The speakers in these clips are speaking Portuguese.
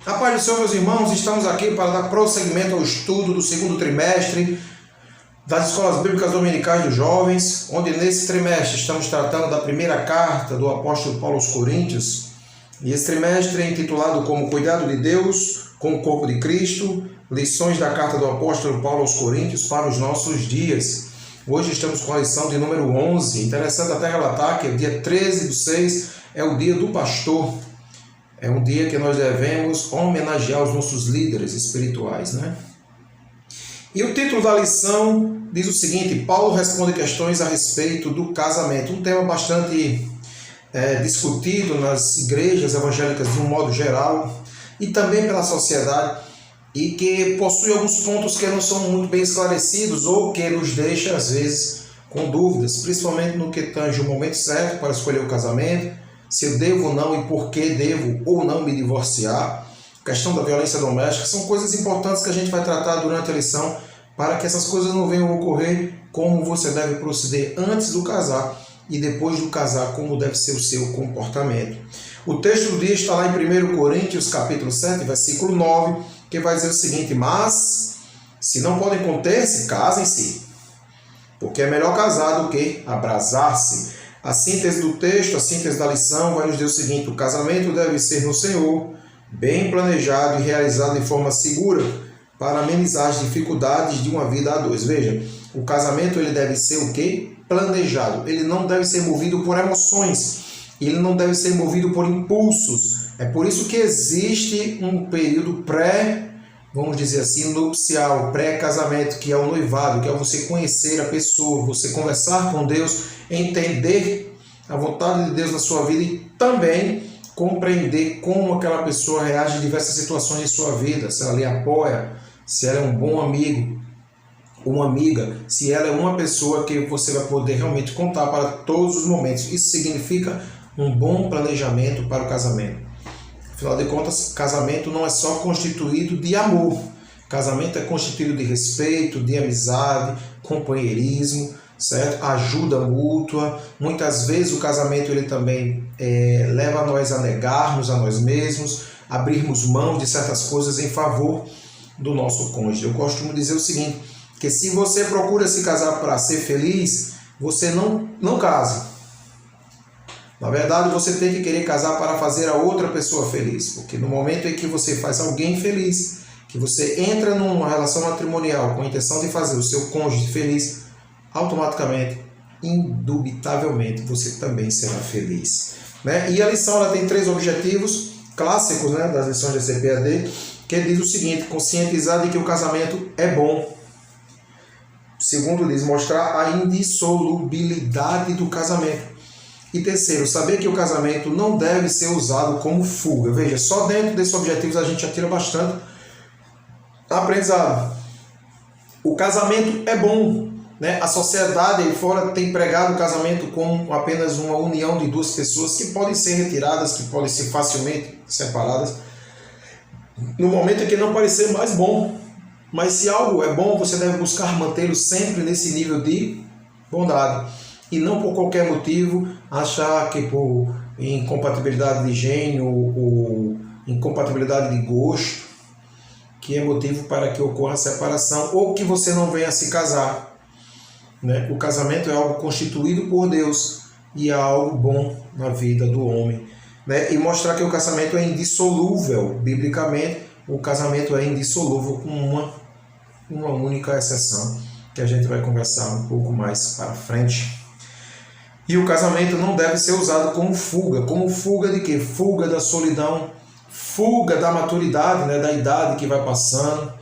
A paz do Senhor, meus irmãos, estamos aqui para dar prosseguimento ao estudo do segundo trimestre das Escolas Bíblicas Dominicais dos Jovens, onde nesse trimestre estamos tratando da primeira carta do apóstolo Paulo aos Coríntios. E esse trimestre é intitulado como Cuidado de Deus com o Corpo de Cristo, lições da carta do apóstolo Paulo aos Coríntios para os nossos dias. Hoje estamos com a lição de número 11. Interessante até relatar que o dia 13/6 é o dia do pastor. É um dia que nós devemos homenagear os nossos líderes espirituais, né? E o título da lição diz o seguinte: Paulo responde questões a respeito do casamento. Um tema bastante discutido nas igrejas evangélicas de um modo geral e também pela sociedade, e que possui alguns pontos que não são muito bem esclarecidos ou que nos deixa, às vezes, com dúvidas, principalmente no que tange o momento certo para escolher o casamento, se eu devo ou não e por que devo ou não me divorciar, questão da violência doméstica. São coisas importantes que a gente vai tratar durante a lição para que essas coisas não venham a ocorrer, como você deve proceder antes do casar e depois do casar, como deve ser o seu comportamento. O texto do dia está lá em 1 Coríntios, capítulo 7, versículo 9, que vai dizer o seguinte: mas, se não podem conter-se, casem-se, porque é melhor casar do que abrasar-se. A síntese do texto, a síntese da lição vai nos dizer o seguinte: o casamento deve ser no Senhor, bem planejado e realizado de forma segura, para amenizar as dificuldades de uma vida a dois. Veja, o casamento ele deve ser o quê? Planejado. Ele não deve ser movido por emoções, ele não deve ser movido por impulsos. É por isso que existe um período vamos dizer assim, nupcial, pré-casamento, que é o noivado, que é você conhecer a pessoa, você conversar com Deus, entender a vontade de Deus na sua vida e também compreender como aquela pessoa reage em diversas situações de sua vida, se ela lhe apoia, se ela é um bom amigo, uma amiga, se ela é uma pessoa que você vai poder realmente contar para todos os momentos. Isso significa um bom planejamento para o casamento. Afinal de contas, casamento não é só constituído de amor. Casamento é constituído de respeito, de amizade, companheirismo, certo? Ajuda mútua. Muitas vezes o casamento ele também leva nós a negarmos a nós mesmos, abrirmos mão de certas coisas em favor do nosso cônjuge. Eu costumo dizer o seguinte, que se você procura se casar para ser feliz, você não casa. Na verdade, você tem que querer casar para fazer a outra pessoa feliz, porque no momento em que você faz alguém feliz, que você entra numa relação matrimonial com a intenção de fazer o seu cônjuge feliz, automaticamente, indubitavelmente, você também será feliz, né? E a lição ela tem 3 objetivos clássicos, né, das lições da CPAD, que diz o seguinte: conscientizar de que o casamento é bom. Segundo diz, mostrar a indissolubilidade do casamento. E terceiro, saber que o casamento não deve ser usado como fuga. Veja, só dentro desses objetivos a gente já tira bastante aprendizado. O casamento é bom, né? A sociedade aí fora tem pregado o casamento como apenas uma união de 2 pessoas que podem ser retiradas, que podem ser facilmente separadas, no momento em que não parecer mais bom. Mas se algo é bom, você deve buscar mantê-lo sempre nesse nível de bondade. E não por qualquer motivo achar que por incompatibilidade de gênio ou incompatibilidade de gosto, que é motivo para que ocorra a separação ou que você não venha a se casar, né? O casamento é algo constituído por Deus e é algo bom na vida do homem, né? E mostrar que o casamento é indissolúvel. Biblicamente, o casamento é indissolúvel com uma única exceção, que a gente vai conversar um pouco mais para frente. E o casamento não deve ser usado como fuga. Como fuga de quê? Fuga da solidão, fuga da maturidade, né? Da idade que vai passando.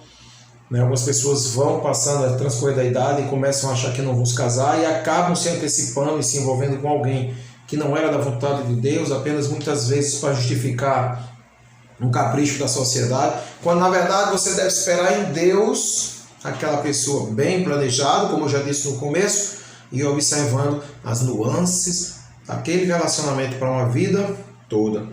Né? Algumas pessoas vão passando a transcorrer da idade e começam a achar que não vão se casar e acabam se antecipando e se envolvendo com alguém que não era da vontade de Deus, apenas muitas vezes para justificar um capricho da sociedade, quando na verdade você deve esperar em Deus aquela pessoa bem planejada, como eu já disse no começo, e observando as nuances daquele relacionamento para uma vida toda,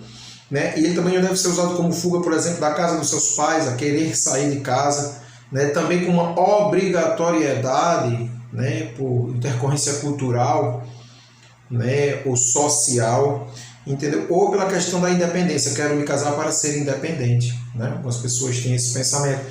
né? E ele também não deve ser usado como fuga, por exemplo, da casa dos seus pais, a querer sair de casa, né? Também com uma obrigatoriedade, né? Por intercorrência cultural, né? Ou social. entendeu? Ou pela questão da independência, quero me casar para ser independente, né? Algumas pessoas têm esse pensamento.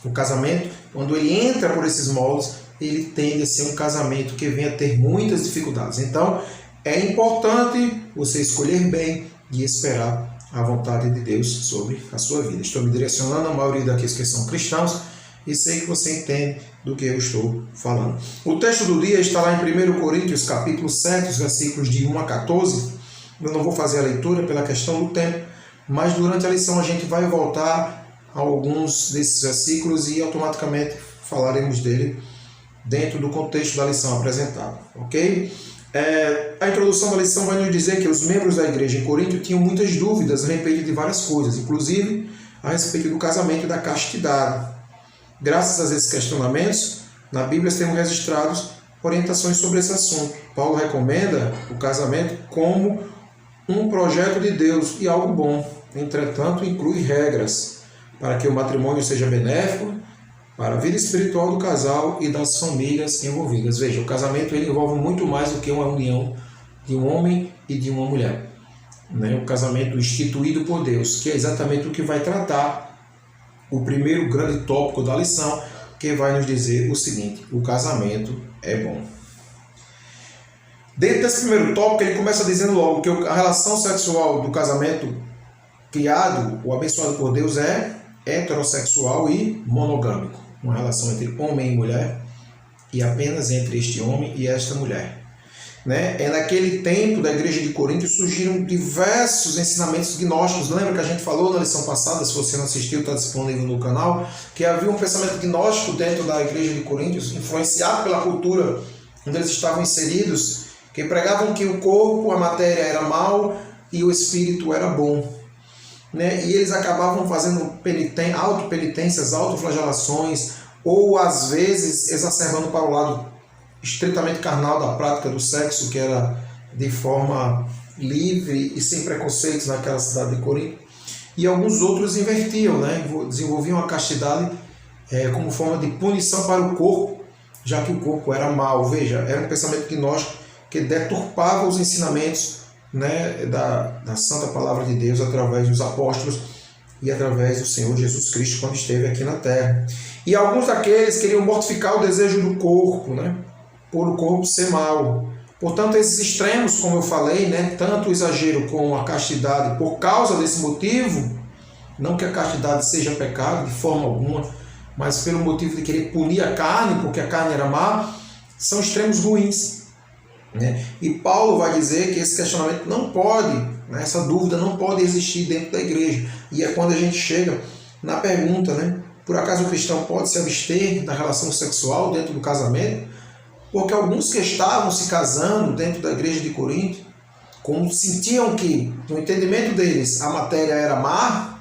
O casamento, quando ele entra por esses moldes, ele tende a ser um casamento que vem a ter muitas dificuldades. Então, é importante você escolher bem e esperar a vontade de Deus sobre a sua vida. Estou me direcionando a maioria daqueles que são cristãos e sei que você entende do que eu estou falando. O texto do dia está lá em 1 Coríntios, capítulo 7, os versículos de 1 a 14. Eu não vou fazer a leitura pela questão do tempo, mas durante a lição a gente vai voltar a alguns desses versículos e automaticamente falaremos dele dentro do contexto da lição apresentada, ok? A introdução da lição vai nos dizer que os membros da igreja em Corinto tinham muitas dúvidas a respeito de várias coisas, inclusive a respeito do casamento e da castidade. Graças a esses questionamentos, na Bíblia temos registrados orientações sobre esse assunto. Paulo recomenda o casamento como um projeto de Deus e algo bom. Entretanto, inclui regras para que o matrimônio seja benéfico para a vida espiritual do casal e das famílias envolvidas. Veja, o casamento ele envolve muito mais do que uma união de um homem e de uma mulher. Né? O casamento instituído por Deus, que é exatamente o que vai tratar o primeiro grande tópico da lição, que vai nos dizer o seguinte: o casamento é bom. Dentro desse primeiro tópico, ele começa dizendo logo que a relação sexual do casamento criado ou abençoado por Deus é heterossexual e monogâmico. Uma relação entre homem e mulher e apenas entre este homem e esta mulher. Né? Naquele tempo da igreja de Corinto surgiram diversos ensinamentos gnósticos. Lembra que a gente falou na lição passada, se você não assistiu, está disponível no canal, que havia um pensamento gnóstico dentro da igreja de Corinto, influenciado pela cultura onde eles estavam inseridos, que pregavam que o corpo, a matéria era mal e o espírito era bom. Né? E eles acabavam fazendo autopenitências, autoflagelações, ou às vezes exacerbando para o lado estritamente carnal da prática do sexo, que era de forma livre e sem preconceitos naquela cidade de Corinto. E alguns outros invertiam, né? Desenvolviam a castidade como forma de punição para o corpo, já que o corpo era mau. Veja, era um pensamento gnóstico que deturpava os ensinamentos, né, da Santa Palavra de Deus através dos apóstolos e através do Senhor Jesus Cristo quando esteve aqui na terra. E alguns daqueles queriam mortificar o desejo do corpo, né, por o corpo ser mau. Portanto, esses extremos, como eu falei, né, tanto o exagero com a castidade por causa desse motivo, não que a castidade seja pecado de forma alguma, mas pelo motivo de querer punir a carne, porque a carne era má, são extremos ruins. Né? E Paulo vai dizer que esse questionamento não pode, né, essa dúvida não pode existir dentro da igreja. E é quando a gente chega na pergunta, né, por acaso o cristão pode se abster da relação sexual dentro do casamento? Porque alguns que estavam se casando dentro da igreja de Corinto, como sentiam que, no entendimento deles, a matéria era má,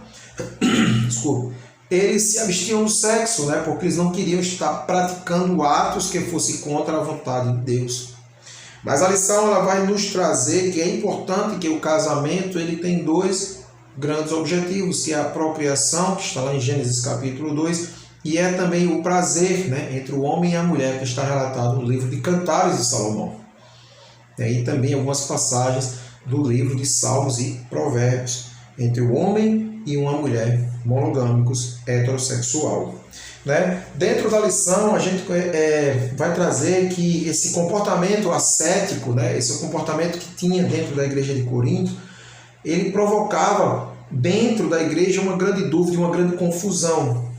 desculpa, eles se abstiam do sexo, né, porque eles não queriam estar praticando atos que fossem contra a vontade de Deus. Mas a lição ela vai nos trazer que é importante que o casamento ele tem dois grandes objetivos, que é a procriação, que está lá em Gênesis capítulo 2, e é também o prazer, né, entre o homem e a mulher, que está relatado no livro de Cantares de Salomão. E também algumas passagens do livro de Salmos e Provérbios, entre o homem e uma mulher, monogâmicos, heterossexual. Né? Dentro da lição, a gente vai trazer que esse comportamento ascético, né, esse comportamento que tinha dentro da igreja de Corinto, ele provocava dentro da igreja uma grande dúvida, uma grande confusão,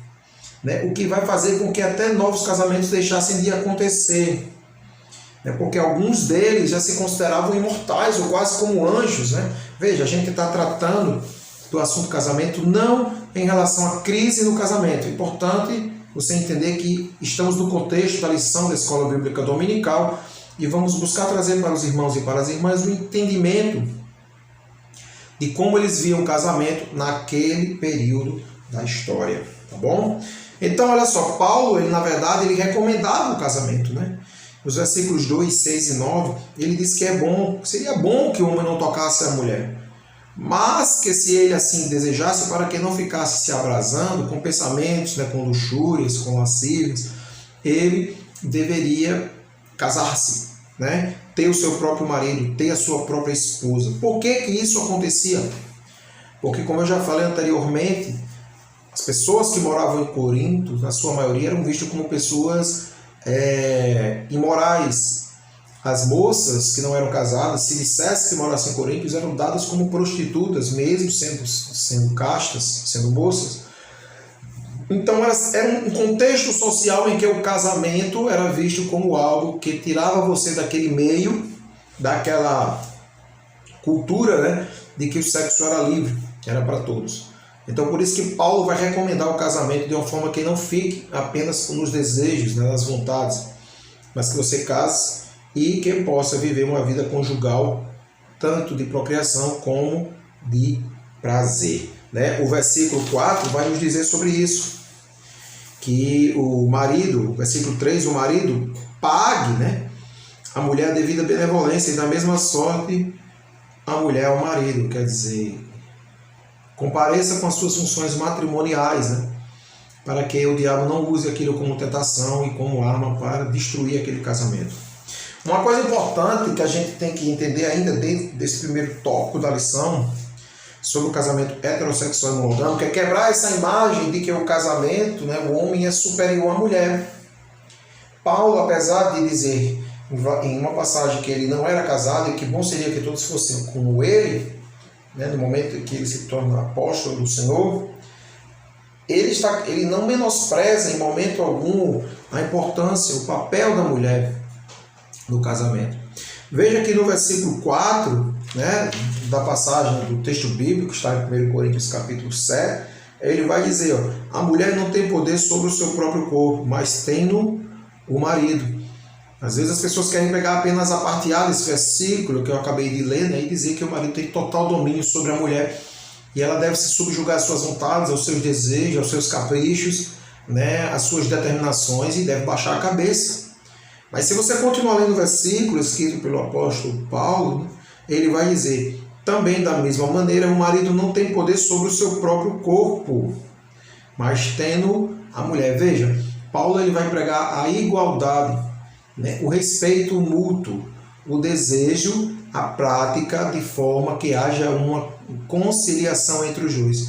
né, o que vai fazer com que até novos casamentos deixassem de acontecer, né, porque alguns deles já se consideravam imortais ou quase como anjos. Né? Veja, a gente está tratando do assunto casamento não em relação à crise no casamento. É importante você entender que estamos no contexto da lição da Escola Bíblica Dominical e vamos buscar trazer para os irmãos e para as irmãs o entendimento de como eles viam o casamento naquele período da história, tá bom? Então, olha só, Paulo, ele na verdade, ele recomendava o casamento, né? Nos versículos 2, 6 e 9, ele diz que é bom, seria bom que o homem não tocasse a mulher, mas que se ele assim desejasse, para que não ficasse se abrasando com pensamentos, né, com luxúrias, com lascívias, ele deveria casar-se. né, ter o seu próprio marido, ter a sua própria esposa. Por que que isso acontecia? Porque, como eu já falei anteriormente, as pessoas que moravam em Corinto, na sua maioria, eram vistas como pessoas imorais. As moças que não eram casadas, se dissesse que morassem em Corinto, eram dadas como prostitutas, mesmo sendo castas, sendo moças. Então era um contexto social em que o casamento era visto como algo que tirava você daquele meio, daquela cultura, né, de que o sexo era livre, era para todos. Então por isso que Paulo vai recomendar o casamento de uma forma que não fique apenas nos desejos, né, nas vontades, mas que você case e que possa viver uma vida conjugal, tanto de procriação como de prazer. Né? O versículo 4 vai nos dizer sobre isso, que o marido, versículo 3, o marido pague, né, a mulher a devida benevolência, e da mesma sorte a mulher ao marido, quer dizer, compareça com as suas funções matrimoniais, né, para que o diabo não use aquilo como tentação e como arma para destruir aquele casamento. Uma coisa importante que a gente tem que entender ainda dentro desse primeiro tópico da lição sobre o casamento heterossexual e monogâmico é quebrar essa imagem de que o casamento, né, o homem é superior à mulher. Paulo, apesar de dizer em uma passagem que ele não era casado e que bom seria que todos fossem como ele, né, no momento em que ele se torna apóstolo do Senhor, ele não menospreza em momento algum a importância, o papel da mulher no casamento. Veja que no versículo 4, né, da passagem do texto bíblico, que está em 1 Coríntios capítulo 7, ele vai dizer, ó, a mulher não tem poder sobre o seu próprio corpo, mas tem-no o marido. Às vezes as pessoas querem pegar apenas a parte A desse versículo que eu acabei de ler, né, e dizer que o marido tem total domínio sobre a mulher e ela deve se subjugar às suas vontades, aos seus desejos, aos seus caprichos, né, às suas determinações, e deve baixar a cabeça. Mas se você continuar lendo o versículo escrito pelo apóstolo Paulo, ele vai dizer, também da mesma maneira, o marido não tem poder sobre o seu próprio corpo, mas tendo a mulher. Veja, Paulo ele vai pregar a igualdade, né, o respeito mútuo, o desejo, a prática de forma que haja uma conciliação entre os dois,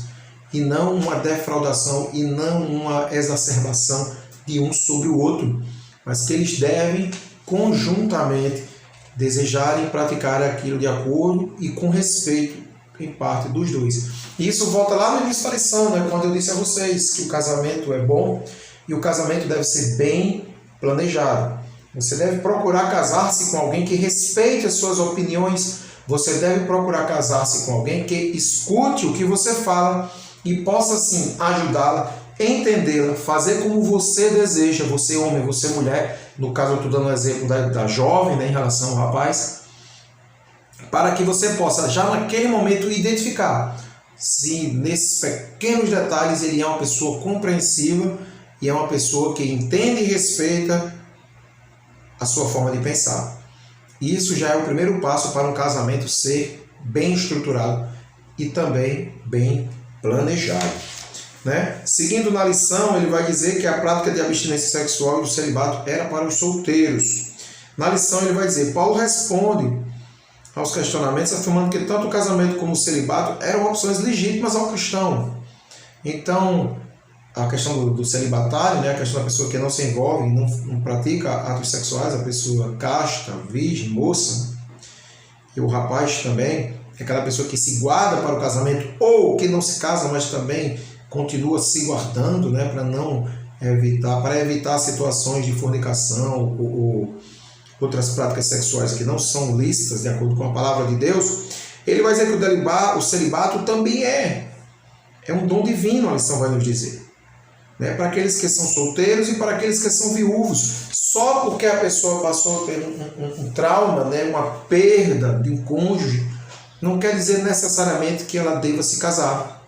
e não uma defraudação e não uma exacerbação de um sobre o outro, mas que eles devem conjuntamente desejar e praticar aquilo de acordo e com respeito em parte dos dois. E isso volta lá no início da lição, né, quando eu disse a vocês que o casamento é bom e o casamento deve ser bem planejado. Você deve procurar casar-se com alguém que respeite as suas opiniões. Você deve procurar casar-se com alguém que escute o que você fala e possa, sim, ajudá-la, entendê-la, fazer como você deseja, você homem, você mulher. No caso, eu estou dando um exemplo da jovem, né, em relação ao rapaz, para que você possa, já naquele momento, identificar se nesses pequenos detalhes ele é uma pessoa compreensiva e é uma pessoa que entende e respeita a sua forma de pensar. Isso já é o primeiro passo para um casamento ser bem estruturado e também bem planejado. Né? Seguindo na lição, ele vai dizer que a prática de abstinência sexual e do celibato era para os solteiros. Na lição ele vai dizer, Paulo responde aos questionamentos afirmando que tanto o casamento como o celibato eram opções legítimas ao cristão. Então, a questão do celibatário, né, a questão da pessoa que não se envolve, não pratica atos sexuais, a pessoa casta, virgem, moça, e o rapaz também, é aquela pessoa que se guarda para o casamento ou que não se casa, mas também continua se guardando, né, para evitar situações de fornicação ou outras práticas sexuais que não são lícitas de acordo com a palavra de Deus. Ele vai dizer que o celibato também é um dom divino, a lição vai nos dizer. Né, para aqueles que são solteiros e para aqueles que são viúvos. Só porque a pessoa passou por um trauma, né, uma perda de um cônjuge, não quer dizer necessariamente que ela deva se casar.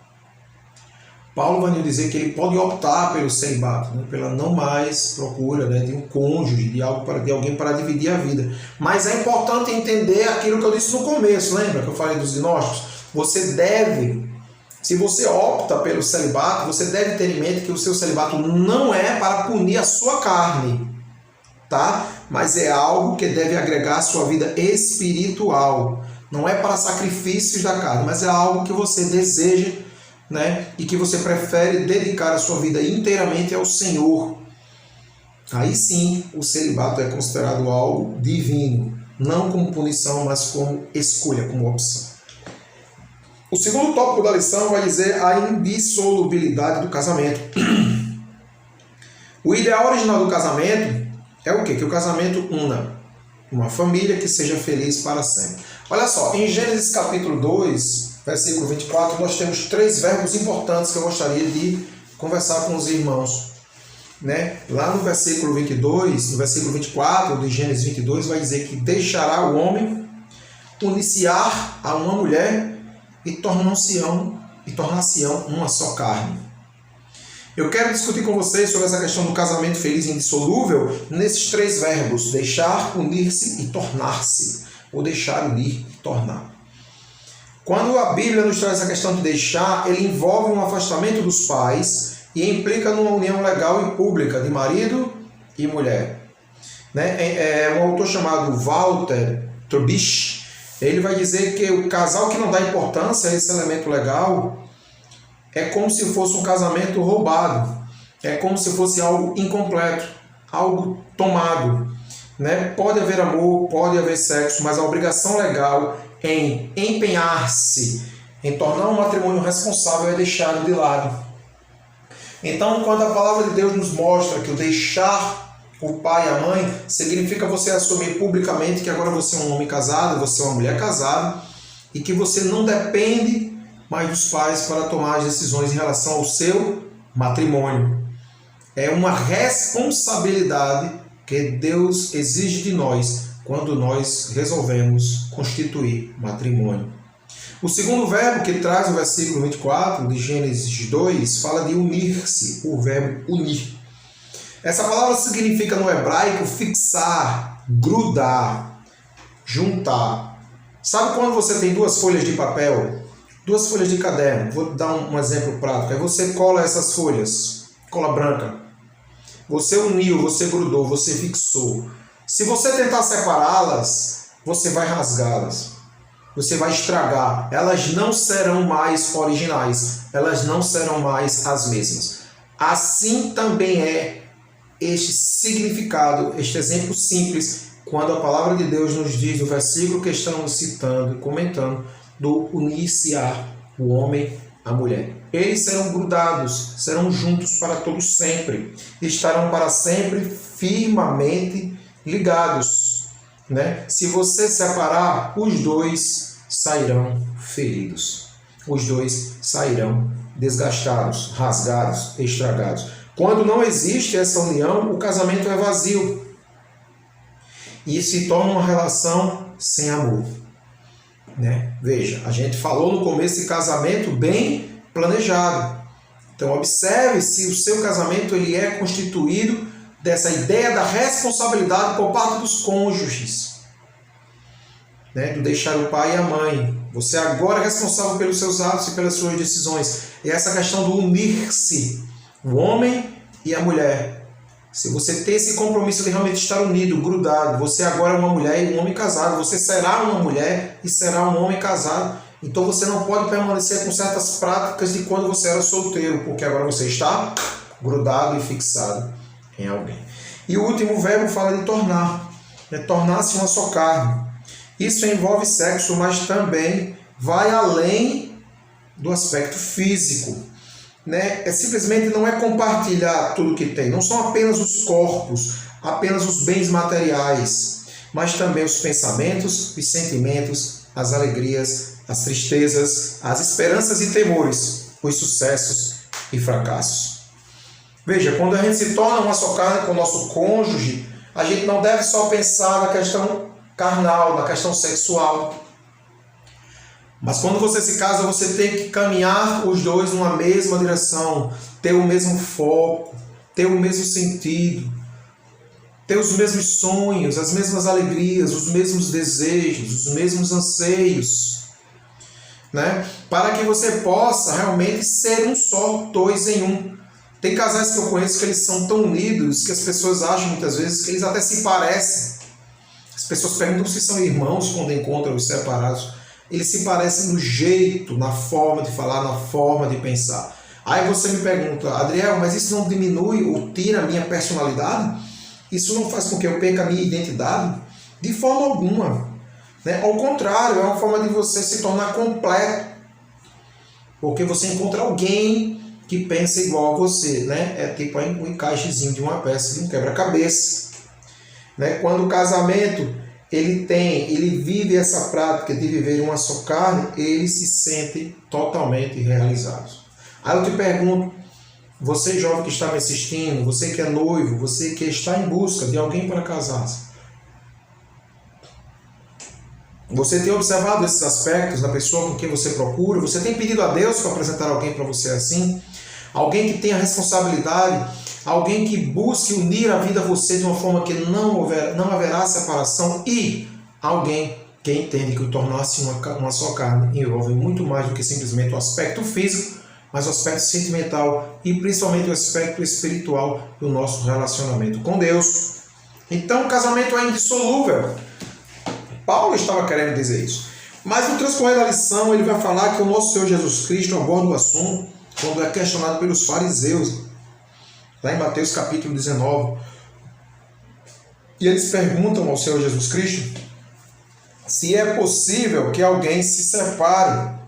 Paulo vai nos dizer que ele pode optar pelo celibato, né, pela não mais procura, né, de um cônjuge, de alguém para dividir a vida. Mas é importante entender aquilo que eu disse no começo, lembra que eu falei dos gnósticos? Se você opta pelo celibato, você deve ter em mente que o seu celibato não é para punir a sua carne. tá? Mas é algo que deve agregar à sua vida espiritual. Não é para sacrifícios da carne, mas é algo que você deseja, né? E que você prefere dedicar a sua vida inteiramente ao Senhor. Aí sim, o celibato é considerado algo divino, não como punição, mas como escolha, como opção. O segundo tópico da lição vai dizer a indissolubilidade do casamento. O ideal original do casamento é o quê? Que o casamento una uma família que seja feliz para sempre. Olha só, em Gênesis capítulo 2, versículo 24, nós temos 3 verbos importantes que eu gostaria de conversar com os irmãos. Né? Lá no versículo 22, no versículo 24 de Gênesis 22, vai dizer que deixará o homem, unir-se-á a uma mulher e tornar-se-ão uma só carne. Eu quero discutir com vocês sobre essa questão do casamento feliz e indissolúvel nesses 3 verbos: deixar, unir-se e tornar-se. Ou deixar, unir e tornar. Quando a Bíblia nos traz essa questão de deixar, ele envolve um afastamento dos pais e implica numa união legal e pública de marido e mulher. Né? Um autor chamado Walter Trubich, ele vai dizer que o casal que não dá importância a esse elemento legal é como se fosse um casamento roubado, é como se fosse algo incompleto, algo tomado. Né? Pode haver amor, pode haver sexo, mas a obrigação legal em empenhar-se, em tornar um matrimônio responsável é deixado de lado. Então, quando a palavra de Deus nos mostra que o deixar o pai e a mãe significa você assumir publicamente que agora você é um homem casado, você é uma mulher casada, e que você não depende mais dos pais para tomar as decisões em relação ao seu matrimônio. É uma responsabilidade que Deus exige de nós quando nós resolvemos constituir matrimônio. O segundo verbo que traz o versículo 24 de Gênesis 2 fala de unir-se, o verbo unir. Essa palavra significa no hebraico fixar, grudar, juntar. Sabe quando você tem 2 folhas de papel, 2 folhas de caderno? Vou dar um exemplo prático. Aí você cola essas folhas, cola branca. Você uniu, você grudou, você fixou. Se você tentar separá-las, você vai rasgá-las. Você vai estragar. Elas não serão mais originais. Elas não serão mais as mesmas. Assim também é este significado, este exemplo simples, quando a palavra de Deus nos diz no versículo que estamos citando e comentando, do unir-se-á o homem à mulher. Eles serão grudados, serão juntos para todo sempre. Estarão para sempre firmemente ligados. Né? Se você separar, os 2 sairão feridos. Os 2 sairão desgastados, rasgados, estragados. Quando não existe essa união, o casamento é vazio. E se torna uma relação sem amor. Né? Veja, a gente falou no começo de casamento bem planejado. Então observe se o seu casamento ele é constituído dessa ideia da responsabilidade por parte dos cônjuges. Né? Do deixar o pai e a mãe. Você agora é responsável pelos seus atos e pelas suas decisões. E essa questão do unir-se, o homem e a mulher. Se você tem esse compromisso de realmente estar unido, grudado, você agora é uma mulher e um homem casado, você será uma mulher e será um homem casado. Então você não pode permanecer com certas práticas de quando você era solteiro, porque agora você está grudado e fixado em alguém. E o último verbo fala de tornar, é tornar-se uma só carne. Isso envolve sexo, mas também vai além do aspecto físico. Né? Simplesmente não é compartilhar tudo que tem, não são apenas os corpos, apenas os bens materiais, mas também os pensamentos, os sentimentos, as alegrias, as tristezas, as esperanças e temores, os sucessos e fracassos. Veja, quando a gente se torna uma só carne com o nosso cônjuge, a gente não deve só pensar na questão carnal, na questão sexual. Mas quando você se casa, você tem que caminhar os 2 numa mesma direção, ter o mesmo foco, ter o mesmo sentido, ter os mesmos sonhos, as mesmas alegrias, os mesmos desejos, os mesmos anseios, né? Para que você possa realmente ser um só, 2 em 1. Tem casais que eu conheço que eles são tão unidos que as pessoas acham muitas vezes que eles até se parecem. As pessoas perguntam se são irmãos quando encontram os separados. Eles se parecem no jeito, na forma de falar, na forma de pensar. Aí você me pergunta, Adriel, mas isso não diminui ou tira a minha personalidade? Isso não faz com que eu perca a minha identidade? De forma alguma. Né? Ao contrário, é uma forma de você se tornar completo. Porque você encontra alguém que pensa igual a você. Né? É tipo um encaixezinho de uma peça, de um quebra-cabeça. Né? Quando o casamento ele vive essa prática de viver uma só carne, eles se sentem totalmente realizados. Aí eu te pergunto, você jovem que está me assistindo, você que é noivo, você que está em busca de alguém para casar-se, você tem observado esses aspectos da pessoa com quem você procura? Você tem pedido a Deus para apresentar alguém para você assim? Alguém que tenha responsabilidade, alguém que busque unir a vida a você de uma forma que não haverá separação, e alguém que entende que o tornar-se uma só carne envolve muito mais do que simplesmente o aspecto físico, mas o aspecto sentimental e principalmente o aspecto espiritual do nosso relacionamento com Deus. Então o casamento é indissolúvel. Paulo estava querendo dizer isso. Mas no transcorrer da lição ele vai falar que o nosso Senhor Jesus Cristo aborda o assunto quando é questionado pelos fariseus, lá em Mateus capítulo 19. E eles perguntam ao Senhor Jesus Cristo se é possível que alguém se separe.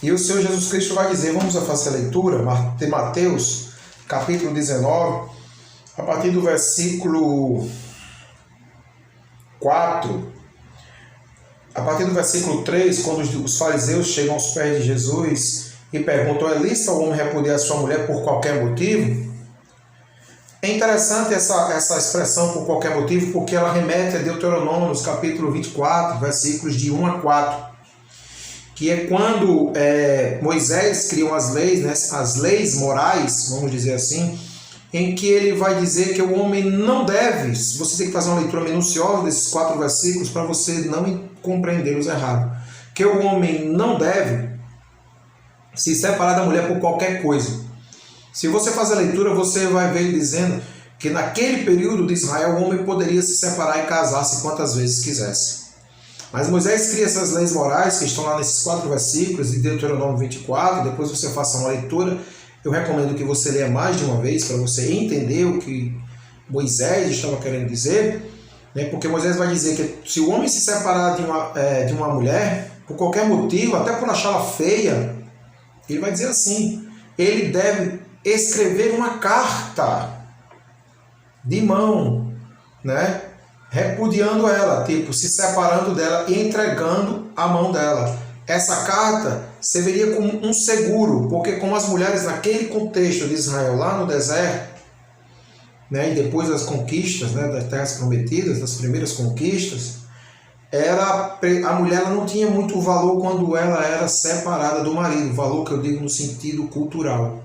E o Senhor Jesus Cristo vai dizer, vamos fazer a leitura de Mateus capítulo 19, a partir do versículo 4. A partir do versículo 3, quando os fariseus chegam aos pés de Jesus e perguntam, é lícito ao homem repudiar sua mulher por qualquer motivo? É interessante essa expressão por qualquer motivo, porque ela remete a Deuteronômio, capítulo 24, versículos de 1 a 4, que é quando Moisés criou as leis, né, as leis morais, vamos dizer assim, em que ele vai dizer que o homem não deve, você tem que fazer uma leitura minuciosa desses 4 versículos para você não compreendê-los errado, que o homem não deve se separar da mulher por qualquer coisa. Se você fazer a leitura, você vai ver ele dizendo que naquele período de Israel o homem poderia se separar e casar-se quantas vezes quisesse. Mas Moisés cria essas leis morais que estão lá nesses 4 versículos de Deuteronômio 24, depois você faça uma leitura. Eu recomendo que você leia mais de uma vez para você entender o que Moisés estava querendo dizer, né? Porque Moisés vai dizer que se o homem se separar de uma mulher, por qualquer motivo, até por achá-la feia, ele vai dizer assim, ele deve escrever uma carta de mão, né? Repudiando ela, tipo, se separando dela e entregando a mão dela. Essa carta serviria como um seguro, porque como as mulheres naquele contexto de Israel, lá no deserto, né, e depois das conquistas, né, das terras prometidas, das primeiras conquistas, a mulher ela não tinha muito valor quando ela era separada do marido, valor que eu digo no sentido cultural.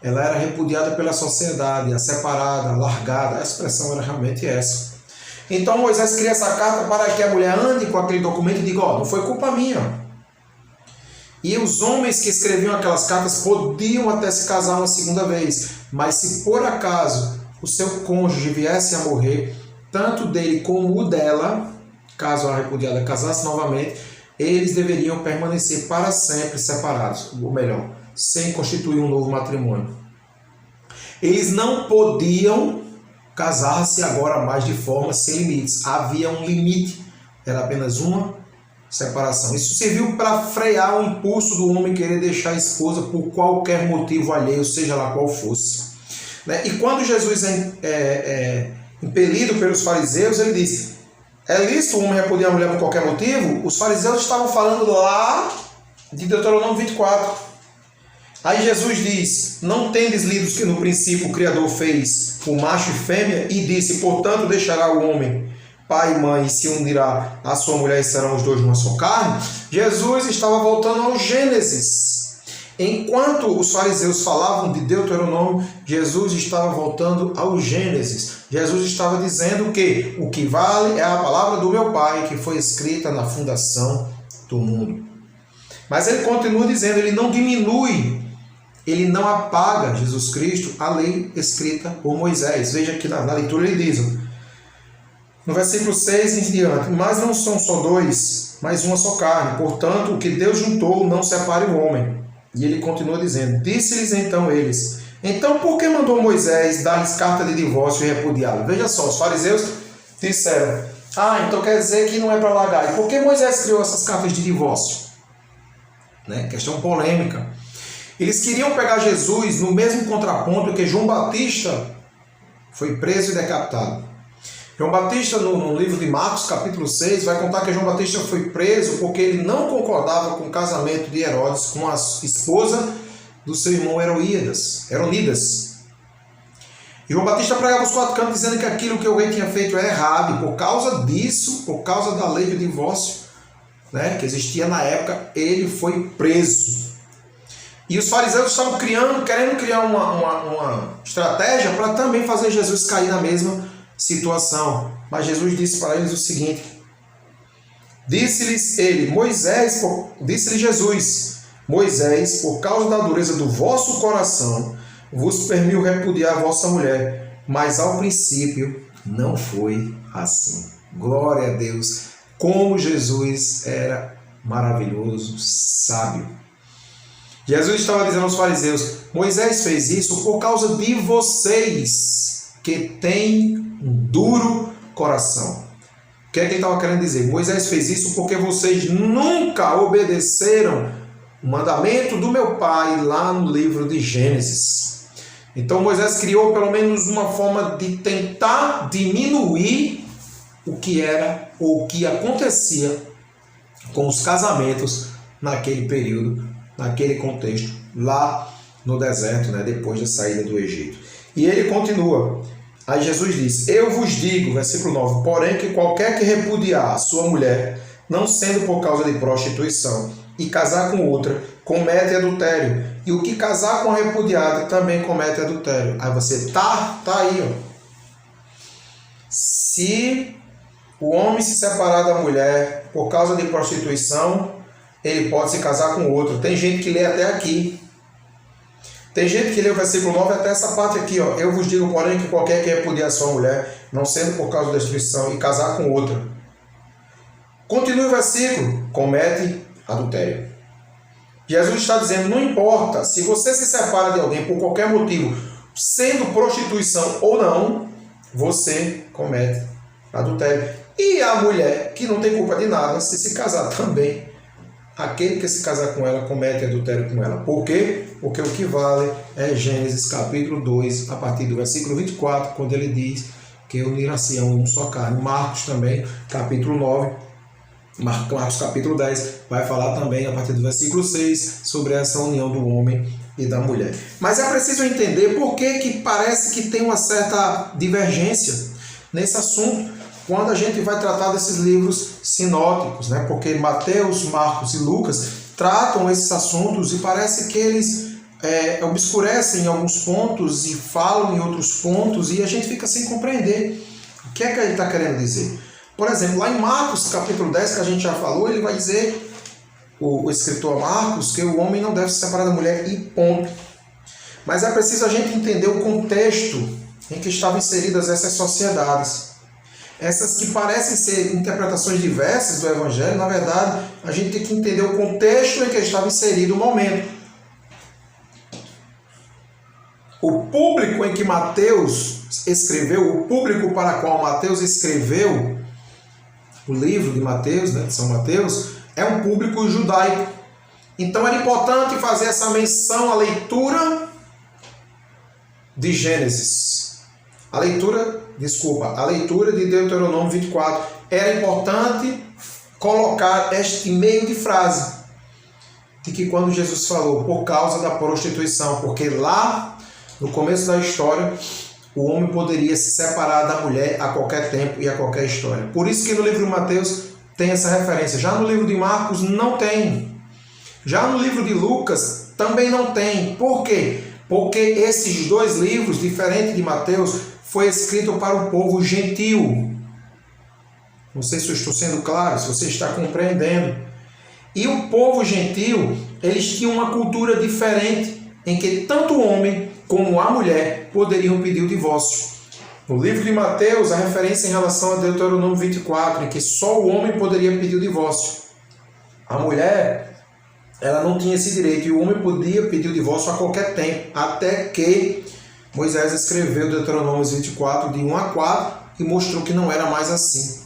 Ela era repudiada pela sociedade, a separada, a largada, a expressão era realmente essa. Então Moisés cria essa carta para que a mulher ande com aquele documento e diga, ó, não foi culpa minha. E os homens que escreviam aquelas cartas podiam até se casar uma segunda vez, mas se por acaso o seu cônjuge viesse a morrer, tanto dele como o dela, caso a repudiada casasse novamente, eles deveriam permanecer para sempre separados, ou melhor, sem constituir um novo matrimônio. Eles não podiam casar-se agora mais de forma sem limites. Havia um limite, era apenas uma separação. Isso serviu para frear o impulso do homem querer deixar a esposa por qualquer motivo alheio, seja lá qual fosse. E quando Jesus é impelido pelos fariseus, ele disse, é lícito o homem repudiar a mulher por qualquer motivo? Os fariseus estavam falando lá de Deuteronômio 24. Aí Jesus diz, não tendes lido que no princípio o Criador fez o macho e fêmea e disse, portanto deixará o homem pai e mãe e se unirá à sua mulher e serão os dois numa só carne? Jesus estava voltando ao Gênesis. Enquanto os fariseus falavam de Deuteronômio, Jesus estava voltando ao Gênesis. Jesus estava dizendo que o que vale é a palavra do meu Pai, que foi escrita na fundação do mundo. Mas ele continua dizendo, ele não diminui ele não apaga, Jesus Cristo, a lei escrita por Moisés. Veja que na leitura ele diz, no versículo 6 em diante, mas não são só dois, mas uma só carne. Portanto, o que Deus juntou não separe o homem. E ele continua dizendo, disse-lhes então eles, então por que mandou Moisés dar-lhes carta de divórcio e repudiá-la? Veja só, os fariseus disseram, então quer dizer que não é para largar. E por que Moisés criou essas cartas de divórcio? Questão polêmica. Eles queriam pegar Jesus no mesmo contraponto que João Batista foi preso e decapitado. João Batista, no livro de Marcos, capítulo 6, vai contar que João Batista foi preso porque ele não concordava com o casamento de Herodes com a esposa do seu irmão Heronidas. E João Batista pregava os 4 cantos dizendo que aquilo que o rei tinha feito era errado. E por causa disso, por causa da lei de divórcio, que existia na época, ele foi preso. E os fariseus estavam querendo criar uma estratégia para também fazer Jesus cair na mesma situação. Mas Jesus disse para eles o seguinte, disse-lhe Jesus, Moisés, por causa da dureza do vosso coração, vos permitiu repudiar a vossa mulher, mas ao princípio não foi assim. Glória a Deus, como Jesus era maravilhoso, sábio. Jesus estava dizendo aos fariseus, Moisés fez isso por causa de vocês, que têm um duro coração. O que é que ele estava querendo dizer? Moisés fez isso porque vocês nunca obedeceram o mandamento do meu pai lá no livro de Gênesis. Então Moisés criou pelo menos uma forma de tentar diminuir o que era ou o que acontecia com os casamentos naquele período, naquele contexto, lá no deserto, depois da saída do Egito. E ele continua. Aí Jesus diz, eu vos digo, versículo 9, porém que qualquer que repudiar a sua mulher, não sendo por causa de prostituição, e casar com outra, comete adultério. E o que casar com a repudiada também comete adultério. Aí você tá aí, Se o homem se separar da mulher por causa de prostituição, ele pode se casar com outra. Tem gente que lê até aqui. Tem gente que lê o versículo 9 até essa parte aqui, Eu vos digo, porém, que qualquer que repudiar a sua mulher, não sendo por causa da destruição, e casar com outra. Continua o versículo, comete adultério. Jesus está dizendo, não importa, se você se separa de alguém por qualquer motivo, sendo prostituição ou não, você comete adultério. E a mulher, que não tem culpa de nada, se casar também, aquele que se casar com ela comete adultério com ela. Por quê? Porque o que vale é Gênesis capítulo 2, a partir do versículo 24, quando ele diz que unir-se em uma só carne. Marcos também, capítulo 9, Marcos capítulo 10, vai falar também, a partir do versículo 6, sobre essa união do homem e da mulher. Mas é preciso entender por que parece que tem uma certa divergência nesse assunto, quando a gente vai tratar desses livros sinóticos, porque Mateus, Marcos e Lucas tratam esses assuntos e parece que eles obscurecem em alguns pontos e falam em outros pontos e a gente fica sem compreender o que é que ele está querendo dizer. Por exemplo, lá em Marcos capítulo 10, que a gente já falou, ele vai dizer, o escritor Marcos, que o homem não deve se separar da mulher e ponto. Mas é preciso a gente entender o contexto em que estavam inseridas essas sociedades. Essas que parecem ser interpretações diversas do Evangelho, na verdade, a gente tem que entender o contexto em que estava inserido o momento. O público em que Mateus escreveu, o público para qual Mateus escreveu o livro de Mateus, de São Mateus, é um público judaico. Então era importante fazer essa menção à leitura de Gênesis. A leitura de Deuteronômio 24. Era importante colocar este meio de frase, de que quando Jesus falou, por causa da prostituição, porque lá, no começo da história, o homem poderia se separar da mulher a qualquer tempo e a qualquer história. Por isso que no livro de Mateus tem essa referência. Já no livro de Marcos não tem. Já no livro de Lucas também não tem. Por quê? Porque esses dois livros, diferente de Mateus, foi escrito para o povo gentil. Não sei se eu estou sendo claro, se você está compreendendo. E o povo gentil, eles tinham uma cultura diferente. em que tanto o homem como a mulher poderiam pedir o divórcio. No livro de Mateus, a referência em relação a Deuteronômio 24, em que só o homem poderia pedir o divórcio. A mulher, ela não tinha esse direito, e o homem podia pedir o divórcio a qualquer tempo, até que Moisés escreveu Deuteronômio 24, de 1 a 4, e mostrou que não era mais assim.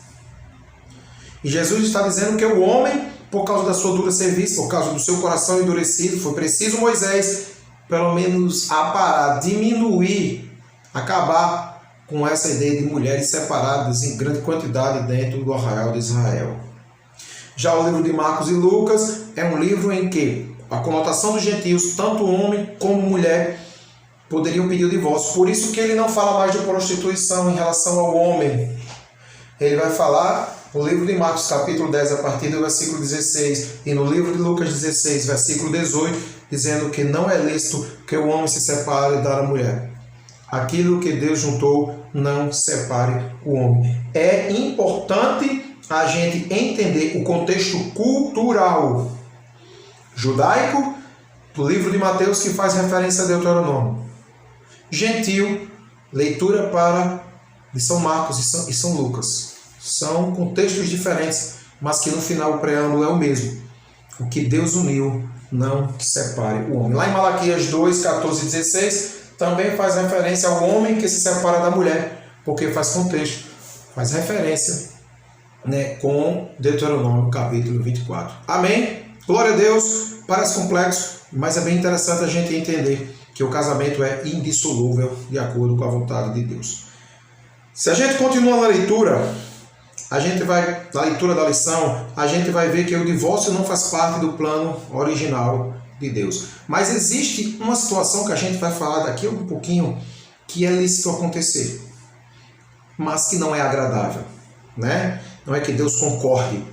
E Jesus está dizendo que o homem, por causa da sua dura serviço, por causa do seu coração endurecido, foi preciso Moisés, pelo menos, aparar, diminuir, acabar com essa ideia de mulheres separadas em grande quantidade dentro do arraial de Israel. Já o livro de Marcos e Lucas é um livro em que a conotação dos gentios, tanto homem como mulher, poderiam pedir o divórcio. Por isso que ele não fala mais de prostituição em relação ao homem. Ele vai falar no livro de Marcos, capítulo 10, a partir do versículo 16, e no livro de Lucas 16, versículo 18, dizendo que não é lícito que o homem se separe da mulher. Aquilo que Deus juntou, não separe o homem. É importante a gente entender o contexto cultural judaico do livro de Mateus, que faz referência a Deuteronômio. Gentil, leitura para de São Marcos e São Lucas. São contextos diferentes, mas que no final o preâmbulo é o mesmo. O que Deus uniu, não separe o homem. Lá em Malaquias 2, 14 e 16, também faz referência ao homem que se separa da mulher, porque faz contexto, faz referência, com Deuteronômio capítulo 24. Amém? Glória a Deus. Parece complexo, mas é bem interessante a gente entender que o casamento é indissolúvel de acordo com a vontade de Deus. Se a gente continua na leitura, na leitura da lição, a gente vai ver que o divórcio não faz parte do plano original de Deus. Mas existe uma situação que a gente vai falar daqui um pouquinho, que é lícito acontecer, mas que não é agradável, né? Não é que Deus concorde,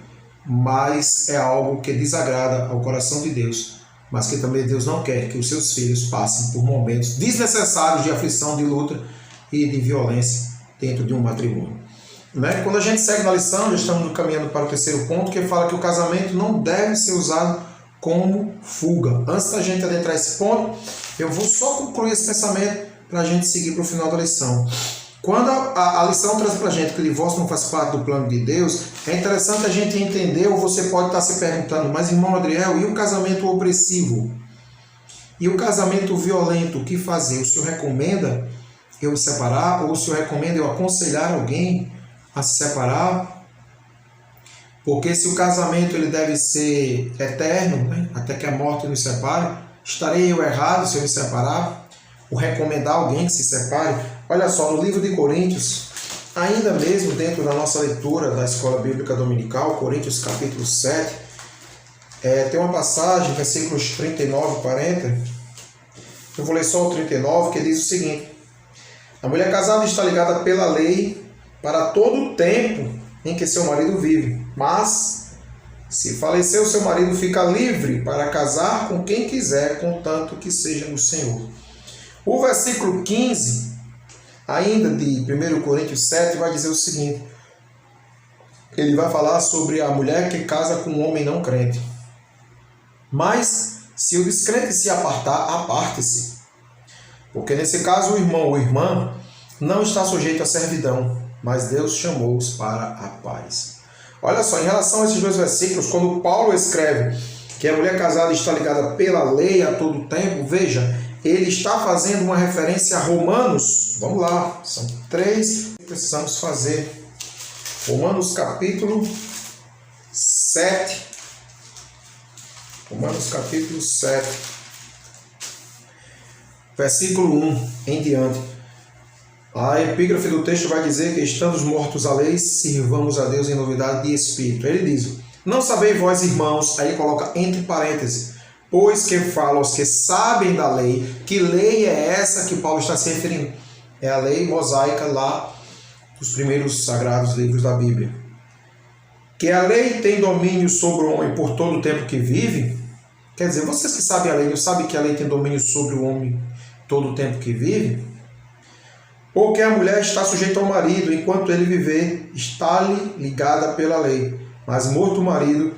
mas é algo que desagrada ao coração de Deus, mas que também Deus não quer que os seus filhos passem por momentos desnecessários de aflição, de luta e de violência dentro de um matrimônio. Quando a gente segue na lição, já estamos caminhando para o terceiro ponto, que fala que o casamento não deve ser usado como fuga. Antes da gente adentrar esse ponto, eu vou só concluir esse pensamento para a gente seguir para o final da lição. Quando a lição traz para a gente que o divórcio não faz parte do plano de Deus, é interessante a gente entender, ou você pode estar se perguntando, mas irmão Adriel, e o casamento opressivo? E o casamento violento, o que fazer? O senhor recomenda eu me separar? Ou o senhor recomenda eu aconselhar alguém a se separar? Porque se o casamento ele deve ser eterno, até que a morte nos separe, estarei eu errado se eu me separar? Ou recomendar alguém que se separe? Olha só, no livro de Coríntios, ainda mesmo dentro da nossa leitura da Escola Bíblica Dominical, Coríntios capítulo 7, tem uma passagem, versículos 39 e 40, eu vou ler só o 39, que diz o seguinte: a mulher casada está ligada pela lei para todo o tempo em que seu marido vive, mas se falecer o seu marido, fica livre para casar com quem quiser, contanto que seja no Senhor. O versículo 15, ainda de 1 Coríntios 7, vai dizer o seguinte: ele vai falar sobre a mulher que casa com um homem não crente. Mas se o descrente se apartar, aparte-se. Porque nesse caso o irmão ou irmã não está sujeito à servidão, mas Deus chamou-os para a paz. Olha só, em relação a esses dois versículos, quando Paulo escreve que a mulher casada está ligada pela lei a todo tempo, veja, ele está fazendo uma referência a Romanos. Vamos lá, são 3 que precisamos fazer. Romanos capítulo 7. Romanos capítulo 7. Versículo 1 em diante. A epígrafe do texto vai dizer que, estando mortos à lei, sirvamos a Deus em novidade de espírito. Ele diz: não sabeis vós, irmãos, aí ele coloca entre parênteses, pois que falo aos que sabem da lei. Que lei é essa que Paulo está se referindo? É a lei mosaica lá dos primeiros sagrados livros da Bíblia. Que a lei tem domínio sobre o homem por todo o tempo que vive. Quer dizer, vocês que sabem a lei, não sabem que a lei tem domínio sobre o homem todo o tempo que vive? Porque a mulher está sujeita ao marido, enquanto ele viver, está-lhe ligada pela lei. Mas morto o marido,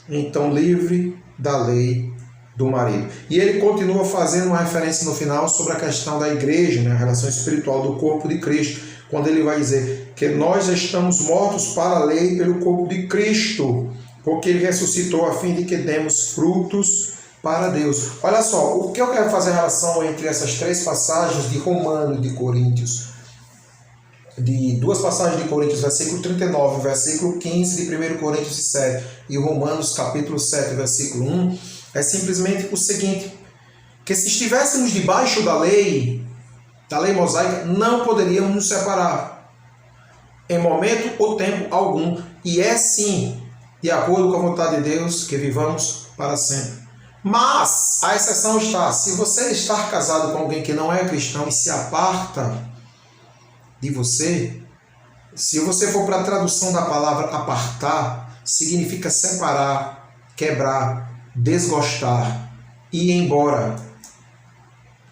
então livre da lei do marido. E ele continua fazendo uma referência no final sobre a questão da igreja, né, a relação espiritual do corpo de Cristo, quando ele vai dizer que nós estamos mortos para a lei pelo corpo de Cristo, porque ele ressuscitou a fim de que demos frutos para Deus. Olha só, o que eu quero fazer a relação entre essas três passagens de Romanos e de Coríntios, de duas passagens de Coríntios, versículo 39, versículo 15 de 1 Coríntios 7 e Romanos capítulo 7, versículo 1, é simplesmente o seguinte, que se estivéssemos debaixo da lei mosaica, não poderíamos nos separar em momento ou tempo algum, e é sim, de acordo com a vontade de Deus, que vivamos para sempre. Mas a exceção está, se você estar casado com alguém que não é cristão e se aparta de você, se você for para a tradução da palavra apartar, significa separar, quebrar, desgostar, ir embora,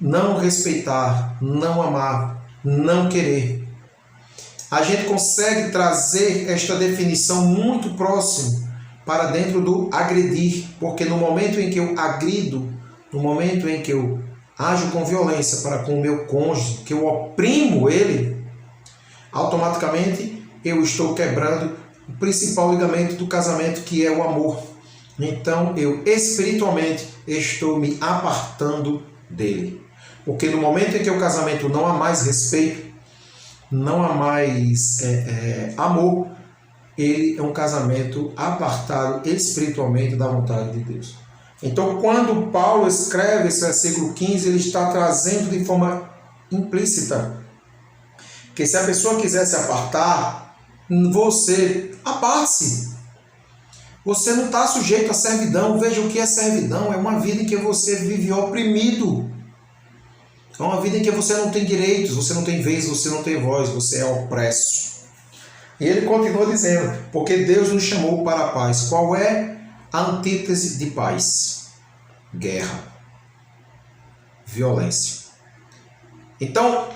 não respeitar, não amar, não querer. A gente consegue trazer esta definição muito próximo para dentro do agredir, porque no momento em que eu agrido, no momento em que eu ajo com violência para com o meu cônjuge, que eu oprimo ele, automaticamente eu estou quebrando o principal ligamento do casamento, que é o amor. Então eu espiritualmente estou me apartando dele. Porque no momento em que o casamento não há mais respeito, não há mais amor, ele é um casamento apartado espiritualmente da vontade de Deus. Então, quando Paulo escreve esse versículo 15, ele está trazendo de forma implícita que se a pessoa quiser se apartar, você aparte-se. Você não está sujeito à servidão. Veja o que é servidão. É uma vida em que você vive oprimido. É uma vida em que você não tem direitos, você não tem vez, você não tem voz, você é opresso. E ele continua dizendo, porque Deus nos chamou para a paz. Qual é a antítese de paz? Guerra. Violência. Então,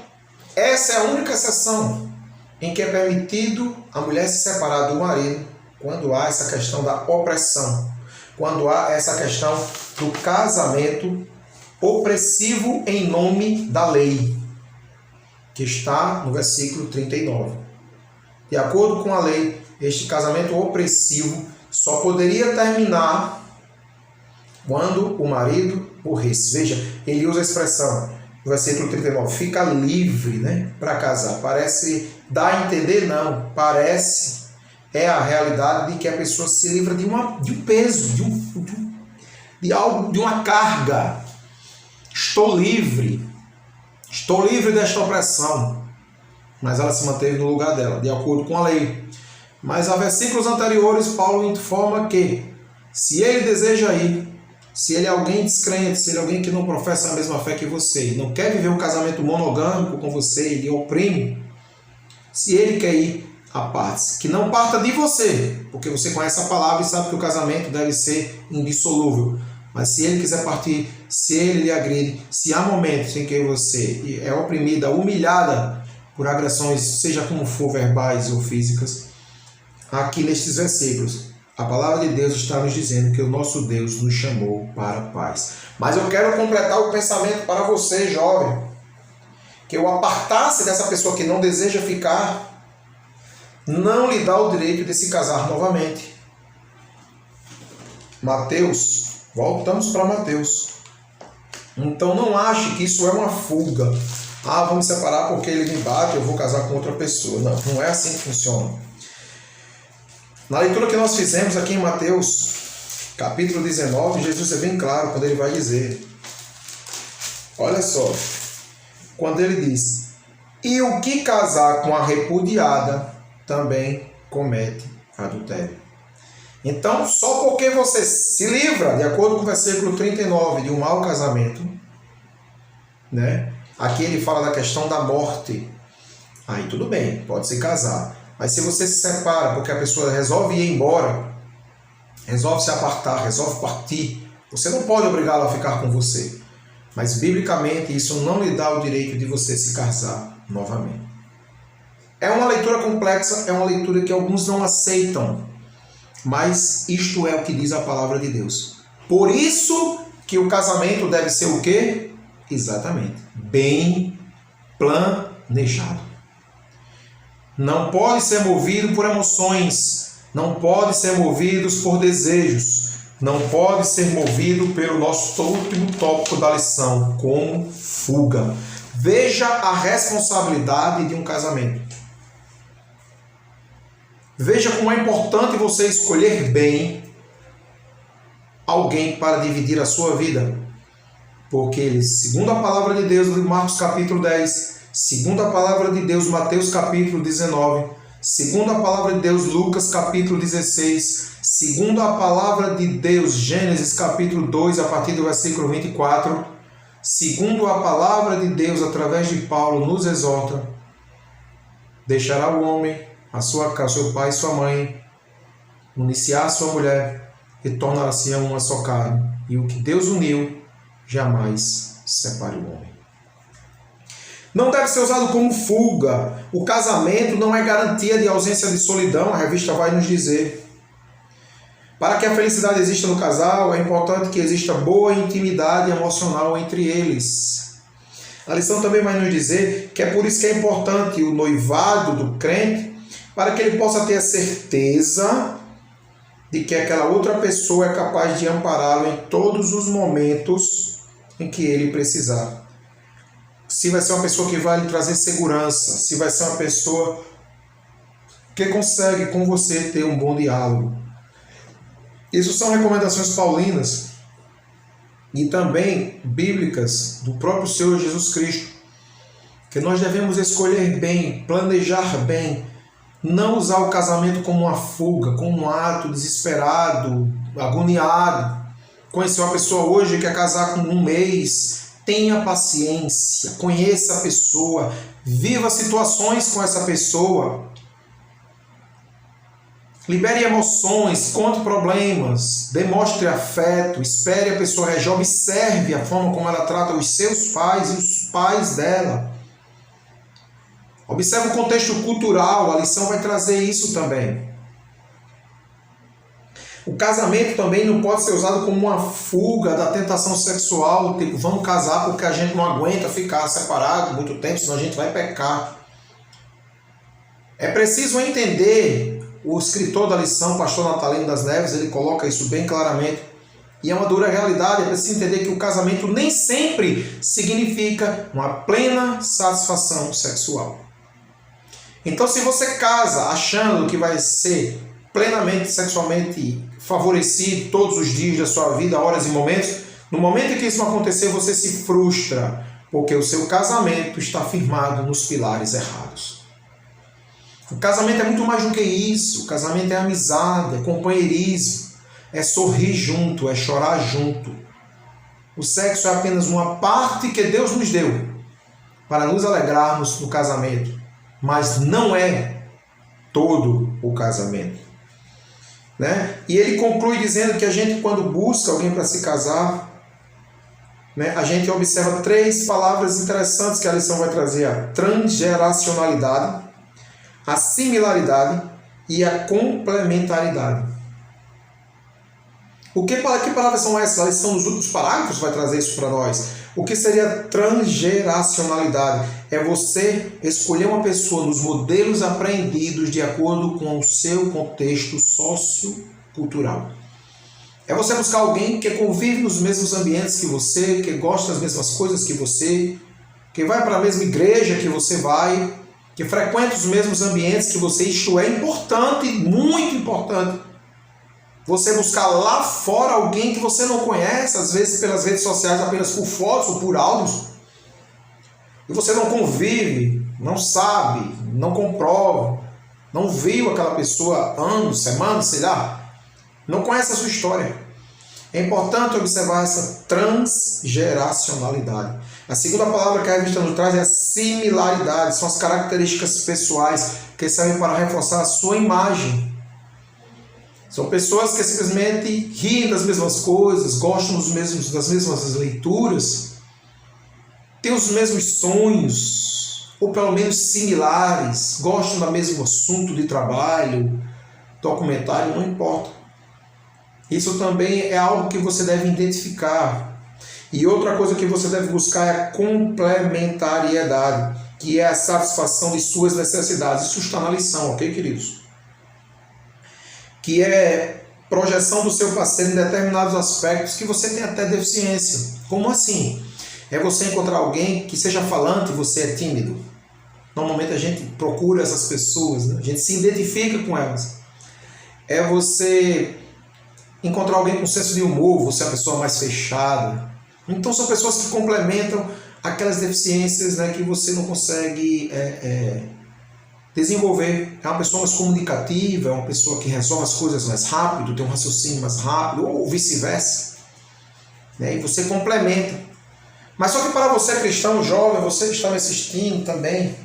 essa é a única exceção em que é permitido a mulher se separar do marido quando há essa questão da opressão, quando há essa questão do casamento opressivo em nome da lei, que está no versículo 39. De acordo com a lei, este casamento opressivo só poderia terminar quando o marido morresse. Veja, ele usa a expressão, no versículo 39, fica livre, né, para casar. Parece dar a entender, não. Parece, é a realidade de que a pessoa se livra de um peso, de algo, de uma carga. Estou livre desta opressão. Mas ela se manteve no lugar dela, de acordo com a lei. Mas a versículos anteriores, Paulo informa que, se ele deseja ir, se ele é alguém descrente, se ele é alguém que não professa a mesma fé que você, não quer viver um casamento monogâmico com você, ele oprime, se ele quer ir, aparte-se. Que não parta de você, porque você conhece a palavra e sabe que o casamento deve ser indissolúvel. Mas se ele quiser partir, se ele lhe agride, se há momentos em que você é oprimida, humilhada por agressões, seja como for, verbais ou físicas, aqui nestes versículos, a palavra de Deus está nos dizendo que o nosso Deus nos chamou para a paz. Mas eu quero completar o pensamento para você, jovem, que eu apartar-se dessa pessoa que não deseja ficar, não lhe dá o direito de se casar novamente. Mateus, voltamos para Mateus. Então não ache que isso é uma fuga. Vamos separar porque ele me bate, eu vou casar com outra pessoa. Não, não é assim que funciona. Na leitura que nós fizemos aqui em Mateus, capítulo 19, Jesus é bem claro quando ele vai dizer. Olha só, quando ele diz, e o que casar com a repudiada também comete adultério. Então, só porque você se livra, de acordo com o versículo 39, de um mau casamento, né? Aqui ele fala da questão da morte. Aí tudo bem, pode se casar. Mas se você se separa porque a pessoa resolve ir embora, resolve se apartar, resolve partir, você não pode obrigá-la a ficar com você. Mas biblicamente isso não lhe dá o direito de você se casar novamente. É uma leitura complexa, é uma leitura que alguns não aceitam. Mas isto é o que diz a palavra de Deus. Por isso que o casamento deve ser o quê? Exatamente, bem planejado. Não pode ser movido por emoções, não pode ser movido por desejos, não pode ser movido pelo nosso último tópico da lição, como fuga. Veja a responsabilidade de um casamento. Veja como é importante você escolher bem alguém para dividir a sua vida. Porque ele, segundo a palavra de Deus, em Marcos capítulo 10, segundo a palavra de Deus, Mateus capítulo 19, segundo a palavra de Deus, Lucas capítulo 16, segundo a palavra de Deus, Gênesis capítulo 2, a partir do versículo 24, segundo a palavra de Deus, através de Paulo, nos exorta: deixará o homem a sua casa, seu pai e sua mãe, unir-se-á a sua mulher, e tornar-se uma só carne. E o que Deus uniu, jamais separe o homem. Não deve ser usado como fuga. O casamento não é garantia de ausência de solidão, a revista vai nos dizer. Para que a felicidade exista no casal, é importante que exista boa intimidade emocional entre eles. A lição também vai nos dizer que é por isso que é importante o noivado do crente, para que ele possa ter a certeza de que aquela outra pessoa é capaz de ampará-lo em todos os momentos em que ele precisar. Se vai ser uma pessoa que vai lhe trazer segurança, se vai ser uma pessoa que consegue com você ter um bom diálogo. Isso são recomendações paulinas e também bíblicas do próprio Senhor Jesus Cristo, que nós devemos escolher bem, planejar bem, não usar o casamento como uma fuga, como um ato desesperado, agoniado. Conhecer uma pessoa hoje que quer casar com um mês, tenha paciência, conheça a pessoa, viva situações com essa pessoa. Libere emoções, conte problemas, demonstre afeto, espere a pessoa reagir, observe a forma como ela trata os seus pais e os pais dela. Observe o contexto cultural, a lição vai trazer isso também. O casamento também não pode ser usado como uma fuga da tentação sexual, tipo, vamos casar porque a gente não aguenta ficar separado muito tempo, senão a gente vai pecar. É preciso entender, o escritor da lição, pastor Natalino das Neves, ele coloca isso bem claramente, e é uma dura realidade. É preciso entender que o casamento nem sempre significa uma plena satisfação sexual. Então, se você casa achando que vai ser plenamente sexualmente favorecido todos os dias da sua vida, horas e momentos, no momento em que isso não acontecer, você se frustra, porque o seu casamento está firmado nos pilares errados. O casamento é muito mais do que isso. O casamento é amizade, é companheirismo, é sorrir junto, é chorar junto. O sexo é apenas uma parte que Deus nos deu para nos alegrarmos no casamento, mas não é todo o casamento, né? E ele conclui dizendo que a gente, quando busca alguém para se casar, né, a gente observa 3 palavras interessantes que a lição vai trazer: a transgeracionalidade, a similaridade e a complementaridade. Que palavras são essas? A lição nos últimos parágrafos vai trazer isso para nós. O que seria transgeracionalidade? É você escolher uma pessoa nos modelos aprendidos de acordo com o seu contexto sociocultural. É você buscar alguém que convive nos mesmos ambientes que você, que gosta das mesmas coisas que você, que vai para a mesma igreja que você vai, que frequenta os mesmos ambientes que você. Isto é importante, muito importante. Você buscar lá fora alguém que você não conhece, às vezes pelas redes sociais, apenas por fotos ou por áudios, e você não convive, não sabe, não comprova, não viu aquela pessoa anos, semanas, sei lá, não conhece a sua história. É importante observar essa transgeracionalidade. A segunda palavra que a revista nos traz é a similaridade. São as características pessoais que servem para reforçar a sua imagem. São pessoas que simplesmente riem das mesmas coisas, gostam das mesmas leituras, têm os mesmos sonhos, ou pelo menos similares, gostam do mesmo assunto de trabalho, documentário, não importa. Isso também é algo que você deve identificar. E outra coisa que você deve buscar é a complementariedade, que é a satisfação de suas necessidades. Isso está na lição, ok, queridos? Que é projeção do seu parceiro em determinados aspectos que você tem até deficiência. Como assim? É você encontrar alguém que seja falante e você é tímido. Normalmente a gente procura essas pessoas, né? A gente se identifica com elas. É você encontrar alguém com senso de humor, você é a pessoa mais fechada. Então são pessoas que complementam aquelas deficiências, né, que você não consegue desenvolver. É uma pessoa mais comunicativa, é uma pessoa que resolve as coisas mais rápido, tem um raciocínio mais rápido, ou vice-versa. Né? E você complementa. Mas só que para você cristão jovem, você que está me assistindo também,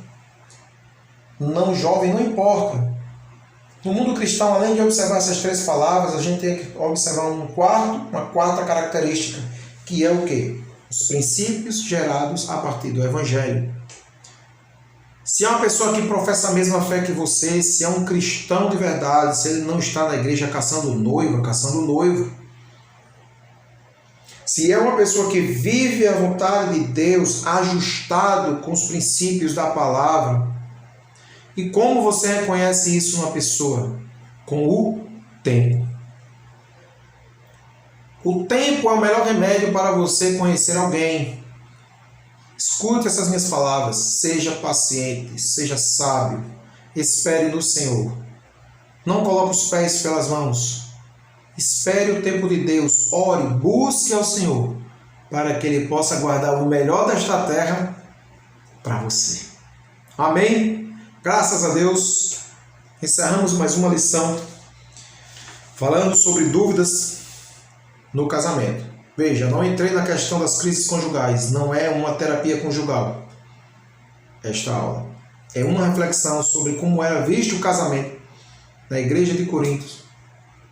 não jovem, não importa. No mundo cristão, além de observar essas 3 palavras, a gente tem que observar uma quarta característica, que é o quê? Os princípios gerados a partir do Evangelho. Se é uma pessoa que professa a mesma fé que você, se é um cristão de verdade, se ele não está na igreja caçando noivo, se é uma pessoa que vive a vontade de Deus ajustado com os princípios da palavra, e como você reconhece isso numa pessoa? Com o tempo. O tempo é o melhor remédio para você conhecer alguém. Escute essas minhas palavras. Seja paciente, seja sábio. Espere no Senhor. Não coloque os pés pelas mãos. Espere o tempo de Deus. Ore, busque ao Senhor, para que Ele possa guardar o melhor desta terra para você. Amém? Graças a Deus, encerramos mais uma lição falando sobre dúvidas no casamento. Veja, não entrei na questão das crises conjugais, não é uma terapia conjugal esta aula. É uma reflexão sobre como era visto o casamento na igreja de Corinto,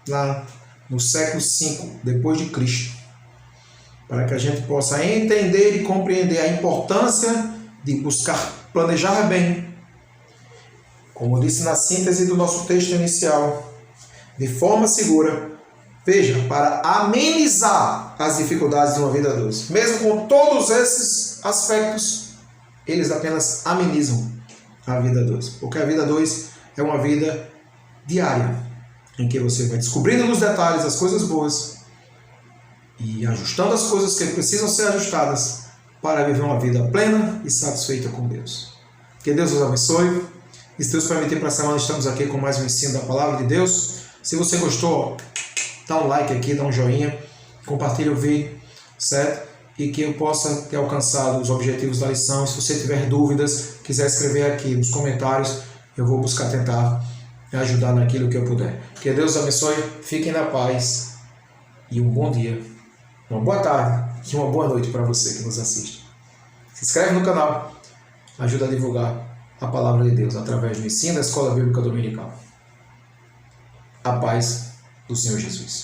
lá no século V depois de Cristo, para que a gente possa entender e compreender a importância de buscar planejar bem, como eu disse na síntese do nosso texto inicial, de forma segura, veja, para amenizar as dificuldades de uma vida a dois. Mesmo com todos esses aspectos, eles apenas amenizam a vida a dois. Porque a vida a dois é uma vida diária, em que você vai descobrindo nos detalhes as coisas boas e ajustando as coisas que precisam ser ajustadas para viver uma vida plena e satisfeita com Deus. Que Deus os abençoe. E se Deus permitir, para a semana estamos aqui com mais um ensino da Palavra de Deus. Se você gostou, dá um like aqui, dá um joinha, compartilha o vídeo, certo? E que eu possa ter alcançado os objetivos da lição. Se você tiver dúvidas, quiser escrever aqui nos comentários, eu vou buscar tentar ajudar naquilo que eu puder. Que Deus abençoe, fiquem na paz e um bom dia, uma boa tarde e uma boa noite para você que nos assiste. Se inscreve no canal, ajuda a divulgar a Palavra de Deus através do ensino da Escola Bíblica Dominical. A paz do Senhor Jesus.